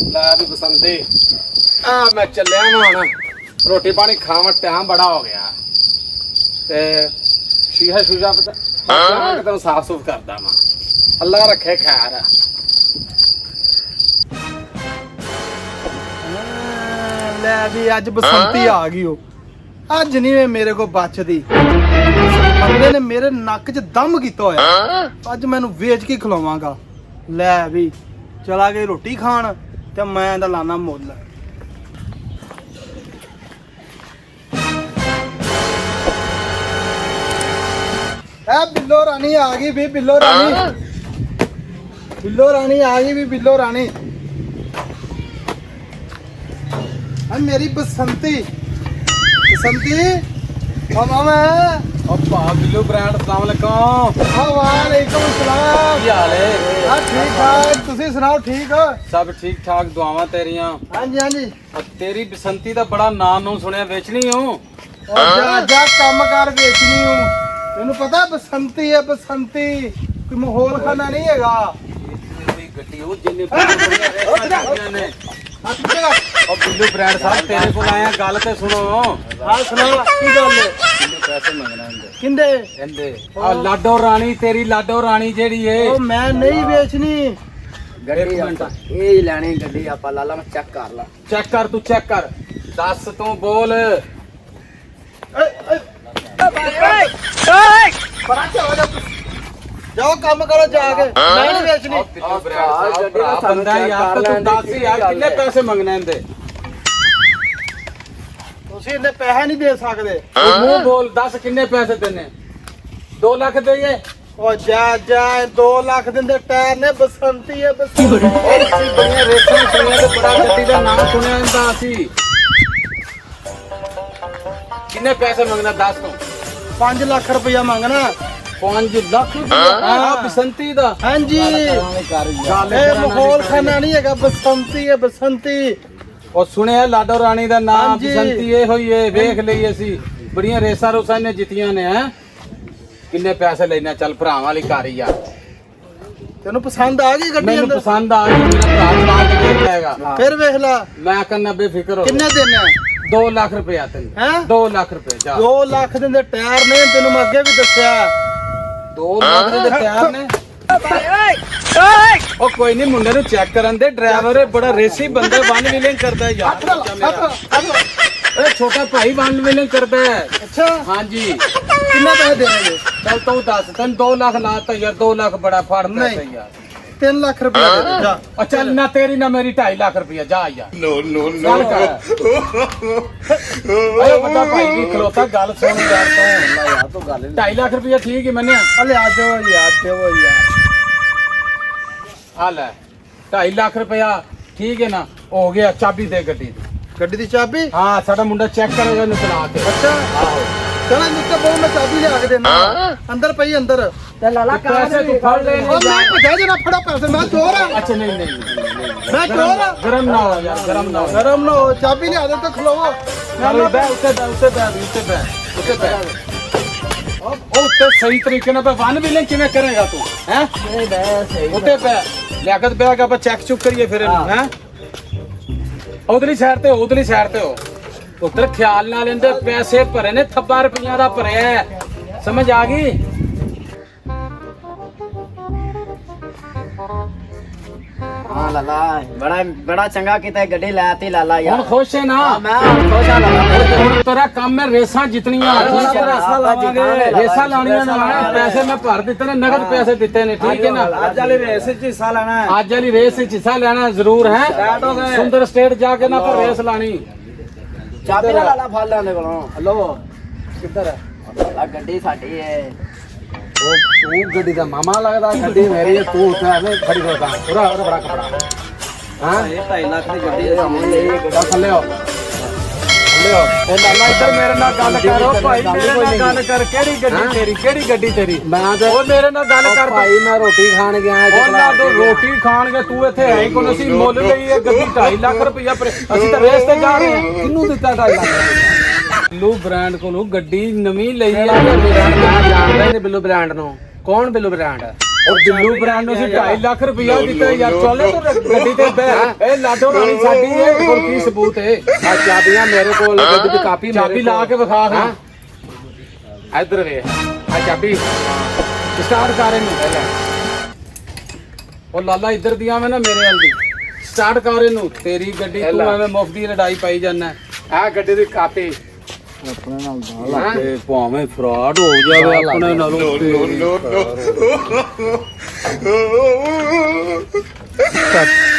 ਲੈ ਵੀ ਬਸੰਤੇ ਆ ਮੈਂ ਚੱਲਿਆ ਮੈਂ ਹੁਣ ਰੋਟੀ ਪਾਣੀ ਖਾਣ ਟਾਈਮ ਬੜਾ ਹੋ ਗਿਆ ਤੇ ਸ਼ੀਸ਼ਾ ਸ਼ੂਸ਼ਾ ਪਤਾ ਤੈਨੂੰ ਸਾਫ ਸੁਫ ਕਰਦਾ ਵਾਂ ਅੱਲਾ ਰੱਖੇ ਖੈਰ ਲੈ ਵੀ ਅੱਜ ਬਸੰਤੀ ਆ ਗਈ ਉਹ ਅੱਜ ਨਹੀਂ ਮੇਰੇ ਕੋ ਬਚਦੀ ਬੰਦੇ ਨੇ ਮੇਰੇ ਨੱਕ 'ਚ ਦਮ ਕੀਤਾ ਹੋਇਆ ਅੱਜ ਮੈਨੂੰ ਵੇਚ ਕੇ ਖਿਲਾਵਾਂਗਾ ਲੈ ਵੀ ਚਲਾ ਗਈ ਰੋਟੀ ਖਾਣ ਤੇ ਮੈਂ ਇਹਦਾ ਲਾਣਾ ਮੁੱਲ ਐ ਬਿੱਲੋ ਰਾਣੀ ਆ ਗਈ ਵੀ ਬਿੱਲੋ ਰਾਣੀ ਆ ਗਈ ਵੀ ਬਿੱਲੋ ਰਾਣੀ ਆ ਮੇਰੀ ਬਸੰਤੀ ਮਾਮਾ ਓ ਭਾ ਬਿੱਲੂ ਬ੍ਰਾਂਡ अस्सलाम वालेकुम ਵਾਲੇਕੁਮ ਸਲਾਮ ਕੀ ਹਾਲ ਹੈ ਆ ਠੀਕ ਠਾਕ ਤੁਸੀਂ ਸੁਣਾਓ ਠੀਕ ਹੋ ਸਭ ਠੀਕ ਠਾਕ ਦੁਆਵਾਂ ਤੇਰੀਆਂ ਹਾਂਜੀ ਤੇਰੀ ਬਸੰਤੀ ਦਾ ਬੜਾ ਨਾਂ ਨੂੰ ਸੁਣਿਆ ਵੇਚਣੀ ਹੋ ਉਹ ਜਾ ਕੰਮ ਕਰ ਵੇਚਣੀ ਹੂੰ ਤੈਨੂੰ ਪਤਾ ਬਸੰਤੀ ਹੈ ਬਸੰਤੀ ਕੋਈ ਮਾਹੌਲ ਖਾਨਾ ਨਹੀਂ ਹੈਗਾ ਗੱਡੀ ਉਹ ਜਿੰਨੇ ਨੇ ਉਹ ਬਿੱਲੂ ਬ੍ਰਾਂਡ ਸਾਹਿਬ ਤੇਰੇ ਕੋਲ ਆਇਆ ਗੱਲ ਤੇ ਸੁਣੋ ਹਾਂ ਸੁਣਾ ਕੀ ਗੱਲ ਹੈ ਕਿੰਨੇ ਪੈਸੇ ਮੰਗਣਾ ਕਿੰਦੇ ਇਹਦੇ ਆ ਲਾਡੋ ਰਾਣੀ ਤੇਰੀ ਲਾਡੋ ਰਾਣੀ ਜਿਹੜੀ ਏ ਉਹ ਮੈਂ ਨਹੀਂ ਵੇਚਣੀ ਗੱਡੀ ਆਪਾਂ ਇਹ ਹੀ ਲੈਣੀ ਗੱਡੀ ਆਪਾਂ ਲਾਲਾ ਮੈਂ ਚੈੱਕ ਕਰ ਲਾ ਚੈੱਕ ਕਰ ਤੂੰ ਚੈੱਕ ਕਰ ਦੱਸ ਤੂੰ ਬੋਲ ਜਾਓ ਕੰਮ ਕਰੋ ਜਾ ਕੇ ਮੈਂ ਨਹੀਂ ਵੇਚਣੀ ਬਿੱਲੂ ਬ੍ਰਾਂਡ ਸਾਹਿਬ ਭਰਾ ਬੰਦਾ ਯਾਰ ਤੂੰ ਦੱਸ ਯਾਰ ਕਿੰਨੇ ਪੈਸੇ ਮੰਗਣਾ ਇਹਦੇ ਤੁਸੀਂ ਇਹਨੇ ਪੈਸੇ ਨਹੀਂ ਦੇ ਸਕਦੇ ਤੂੰ ਮੂੰਹ ਬੋਲ ਦੱਸ ਕਿੰਨੇ ਪੈਸੇ ਦੇਣੇ 2 ਲੱਖ ਦੇਈਏ ਉਹ ਜਾ 2 ਲੱਖ ਦਿੰਦੇ ਟਾਇਰ ਨੇ ਬਸੰਤੀ ਹੈ ਬਸੰਤੀ ਅਸੀਂ ਬੜੀਆਂ ਰੇਸਾਂ ਸੁਣੀਆਂ ਤੇ ਬੜਾ ਗੱਡੀ ਦਾ ਨਾਮ ਸੁਣਿਆ ਇਹਦਾ ਅਸੀਂ ਕਿੰਨੇ ਪੈਸੇ ਮੰਗਣਾ ਦੱਸ ਤੂੰ 5 ਲੱਖ ਰੁਪਇਆ ਮੰਗਣਾ 5 ਲੱਖ ਆ ਬਸੰਤੀ ਦਾ ਹਾਂਜੀ ਗੱਲ ਇਹ ਮਾਹੌਲ ਖਾਨਾ ਨਹੀਂ ਹੈਗਾ ਬਸੰਤੀ ਹੈ ਬਸੰਤੀ ਉਹ ਸੁਣਿਆ ਲਾਡੋ ਰਾਣੀ ਦਾ ਨਾਮ ਹਾਂਜੀ। ਬਸੰਤੀ ਇਹ ਹੋਈ ਏ ਵੇਖ ਲਈ ਅਸੀਂ ਬੜੀਆਂ ਰੇਸਾਂ ਰੋਸਾਂ ਨੇ ਜਿੱਤੀਆਂ ਨੇ ਹੈ ਕਿੰਨੇ ਪੈਸੇ ਲੈਣਾ ਚੱਲ ਭਰਾਵਾਂ ਵਾਲੀ ਘਰ ਹੀ ਆ ਤੈਨੂੰ ਪਸੰਦ ਆ ਗਈ ਗੱਡੀ ਮੈਨੂੰ ਅੰਦਰ ਪਸੰਦ ਆ ਗਈ ਮੇਰਾ ਭਰਾ ਚਲਾ ਕੇ ਦੇਖ ਲੈਗਾ ਫਿਰ ਵੇਖ ਲੈ ਮੈਂ ਕਹਿੰਦਾ ਬੇਫਿਕਰ ਹੋ ਕਿੰਨੇ ਦੇਣੇ 2 ਲੱਖ ਰੁਪਇਆ ਤੈਨੂੰ ਹੈਂ? 2 ਲੱਖ ਰੁਪਏ ਜਾ 2 ਲੱਖ ਦਿੰਦੇ ਟਾਇਰ ਨੇ ਤੈਨੂੰ ਮੈਂ ਅੱਗੇ ਵੀ ਦੱਸਿਆ 2 ਲੱਖ ਦੇ ਤਿਆਰ ਨੇ ਉਹ ਕੋਈ ਨਹੀਂ ਮੁੰਡੇ ਨੂੰ ਚੈੱਕ ਕਰਨ ਦੇ ਡਰਾਈਵਰ ਹੈ ਬੜਾ ਰੇਸੀ ਬੰਦਾ ਵਨ ਵੀਲਿੰਗ ਕਰਦਾ ਯਾਰ ਇਹ ਛੋਟਾ ਭਾਈ ਵਨ ਵੀਲਿੰਗ ਕਰਦਾ ਹੈ ਅੱਛਾ ਹਾਂਜੀ ਕਿੰਨੇ ਪੈਸੇ ਦੇਣਗੇ ਚੱਲ ਤੂੰ ਦੱਸ ਤੈਨੂੰ 2 ਲੱਖ ਲਾਤਾ ਯਾਰ 2 ਲੱਖ ਬੜਾ ਫੜ ਪੈਸੇ ਨਹੀਂ। ਯਾਰ 3 ਲੱਖ ਰੁਪਇਆ ਦੇ ਦੇ ਜਾ ਚੱਲ ਨਾ ਤੇਰੀ ਨਾ ਮੇਰੀ 2.5 ਲੱਖ ਰੁਪਇਆ ਜਾ ਯਾਰ ਨੋ ਓਏ ਵੱਡਾ ਭਾਈ ਵੀ ਖਲੋਤਾ ਗੱਲ ਸੁਣ ਯਾਰ ਤੂੰ ਗੱਲ 2.5 ਲੱਖ ਰੁਪਇਆ ਠੀਕ ਹੀ ਮੰਨਿਆ ਅਲੇ ਆ ਜਾਓ ਯਾਰ ਦੇਵੋ ਯਾਰ ਆ ਲੈ 2.5 ਲੱਖ ਰੁਪਇਆ ਠੀਕ ਹੈ ਨਾ ਹੋ ਗਿਆ ਚਾਬੀ ਦੇ ਗੱਡੀ ਦੀ ਗੱਡੀ ਦੀ ਚਾਬੀ ਹਾਂ ਸਾਡਾ ਮੁੰਡਾ ਚੈੱਕ ਕਰੇਗਾ ਇਹਨੂੰ ਚਲਾ ਕੇ ਅੱਛਾ ਆਹੋ ਚਲਾ ਨੀਚੇ ਬਹੁਤ ਮੈਂ ਚਾਬੀ ਲਿਆ ਕੇ ਦੇਣਾ ਅੰਦਰ ਪਈ ਅੰਦਰ ਤੇ ਲਾਲਾ ਪੈਸੇ ਤੂੰ ਫੜ ਲੈ ਉਹ ਮੈਂ ਭਜਾ ਜਰਾ ਫੜਾ ਪੈਸੇ ਮੈਂ ਚੋਰ ਆ ਅੱਛਾ ਨਹੀਂ ਮੈਂ ਚੋਰ ਆ ਗਰਮ ਨਾ ਹੋ ਯਾਰ ਗਰਮ ਨਾ ਹੋ ਗਰਮ ਨਾ ਹੋ ਚਾਬੀ ਲਿਆ ਦੇ ਤਾਂ ਖਲੋਵੋ ਚੱਲ ਬੈ ਉੱਤੇ ਬੈ ਉਹ ਉੱਤੇ ਸਹੀ ਤਰੀਕੇ ਨਾਲ ਵਨ ਵੀਲਿੰਗ ਕਿਵੇਂ ਕਰੇਗਾ ਤੂੰ ਹੈ ਨਹੀਂ ਬੈ ਸਹੀ ਉੱਤੇ ਬੈ ਲਿਆਕਤ ਬੈਗ ਆਪਾਂ ਚੈੱਕ ਚੁੱਕ ਕਰੀਏ ਫਿਰ ਇਹਨੂੰ ਹੈ ਉਧਰਲੀ ਸਾਈਡ ਤੇ ਹੋ ਉੱਤਰ ਖਿਆਲ ਨਾਲ ਇਹਦੇ ਪੈਸੇ ਭਰੇ ਨੇ ਥੱਬਾ ਰੁਪਈਆਂ ਦਾ ਭਰਿਆ ਸਮਝ ਆ ਗਈ ਹਾਂ ਲਾਲਾ ਬੜਾ ਚੰਗਾ ਕੀਤਾ ਗੱਡੀ ਲੈਤੀ ਲਾਲਾ ਹੁਣ ਯਾਰ ਖੁਸ਼ ਹੈ ਨਾ ਮੈਂ ਖੁਸ਼ ਆ ਲਾਲਾ ਹੁਣ ਤੇਰਾ ਕੰਮ ਹੈ ਰੇਸਾਂ ਜਿੱਤਣੀਆਂ ਠੀਕ ਹੈ ਨਾ ਰੇਸਾਂ ਲਾਣੀਆਂ ਨਾ ਪੈਸੇ ਮੈਂ ਭਰ ਦਿੱਤੇ ਨੇ ਨਗਦ ਪੈਸੇ ਦਿੱਤੇ ਨੇ ਠੀਕ ਹੈ ਨਾ ਅੱਜ ਵਾਲੀ ਰੇਸ ਵਿੱਚ ਹਿੱਸਾ ਲੈਣਾ ਹੈ ਅੱਜ ਵਾਲੀ ਰੇਸ ਵਿੱਚ ਹਿੱਸਾ ਲੈਣਾ ਜ਼ਰੂਰ ਹੈ ਸੁੰਦਰ ਸਟੇਟ ਜਾ ਕੇ ਨਾ ਪਰ ਰੇਸ ਲਾਣੀ ਚਾਬੀ ਨਾ ਲਾਲਾ ਫੜ ਲੈਂਦੇ ਕੋਲੋਂ ਹਲੋ ਕਿੱਧਰ ਹੈ ਆ ਗੱਡੀ ਸਾਡੀ ਹੈ ਉਹ ਤੂੰ ਗੱਡੀ ਦਾ ਮਾਮਾ ਲੱਗਦਾ ਗੱਡੀ ਮੇਰੀ ਹੈ ਤੂੰ ਉੱਥੇ ਐਵੇਂ ਖੜੀ ਹੋਦਾ ਪੂਰਾ ਬੜਾ ਕਪੜਾ ਹਾਂ ਇਹ 2.5 ਲੱਖ ਦੀ ਗੱਡੀ ਹੈ ਥੱਲੇ ਹੋ ਇਹ ਲਾਲਾ ਇੱਧਰ ਮੇਰੇ ਨਾਲ ਗੱਲ ਕਰੋ ਭਾਈ ਮੇਰੇ ਨਾਲ ਗੱਲ ਕਰ ਕਿਹੜੀ ਗੱਡੀ ਤੇਰੀ ਮੈਂ ਤੇ ਉਹ ਮੇਰੇ ਨਾਲ ਗੱਲ ਕਰ ਭਾਈ ਮੈਂ ਰੋਟੀ ਖਾਣ ਗਿਆ ਉਹਨਾਂ ਤੋਂ ਰੋਟੀ ਖਾਣਗੇ ਤੂੰ ਇੱਥੇ ਹੈ ਕੋਣ ਅਸੀਂ ਮੁੱਲ ਲਈ ਇਹ ਗੱਡੀ 2.5 ਲੱਖ ਰੁਪਇਆ ਅਸੀਂ ਤਾਂ ਰੇਸ ਤੇ ਜਾ ਰਹੇ ਹਾਂ ਕਿਹਨੂੰ ਦਿੱਤਾ 2.5 ਲੱਖ ਬਿੱਲੂ ਬ੍ਰਾਂਡ ਕੋਲੋਂ ਗੱਡੀ ਨਵੀਂ ਲਈ ਆ ਮੈਂ ਜਾਣਦਾ ਨਹੀਂ ਬਿੱਲੂ ਬ੍ਰਾਂਡ ਨੂੰ ਕੌਣ ਬਿੱਲੂ ਬ੍ਰਾਂਡ ਉਹ ਬਿੱਲੂ ਬ੍ਰਾਂਡ ਨੂੰ ਅਸੀਂ 2.5 ਲੱਖ ਰੁਪਇਆ ਦਿੱਤਾ ਯਾਰ ਚੱਲ ਤੂੰ ਗੱਡੀ ਤੇ ਬਹਿ ਇਹ ਲਾਡੋ ਰਾਣੀ ਸਾਡੀ ਹੈ ਹੋਰ ਕੀ ਸਬੂਤ ਹੈ ਆ ਚਾਬੀਆਂ ਮੇਰੇ ਕੋਲ ਗੱਡੀ ਦੀ ਕਾਪੀ ਚਾਬੀ ਲਾ ਕੇ ਵਿਖਾ ਹਾਂ ਇੱਧਰ ਵੇ ਆ ਚਾਬੀ ਸਟਾਰਟ ਕਰ ਇਹਨੂੰ ਉਹ ਲਾਲਾ ਇੱਧਰ ਦੀਆਂ ਮੈਂ ਨਾ ਮੇਰੇ ਵੱਲ ਦੀ ਸਟਾਰਟ ਕਰ ਇਹਨੂੰ ਤੇਰੀ ਗੱਡੀ ਤੂੰ ਐਵੇਂ ਮੁਫਤ ਦੀ ਲੜਾਈ ਪਾਈ ਜਾਂਦਾ ਆ ਗੱਡੀ ਦੀ ਕਾਪੀ ਆਪਣੇ ਨਾਲ ਤੇ ਭਾਵੇਂ ਫਰਾਡ ਹੋ ਜਾਵੇ ਆਪਣੇ ਨਾਲੋਂ ਕੱਟ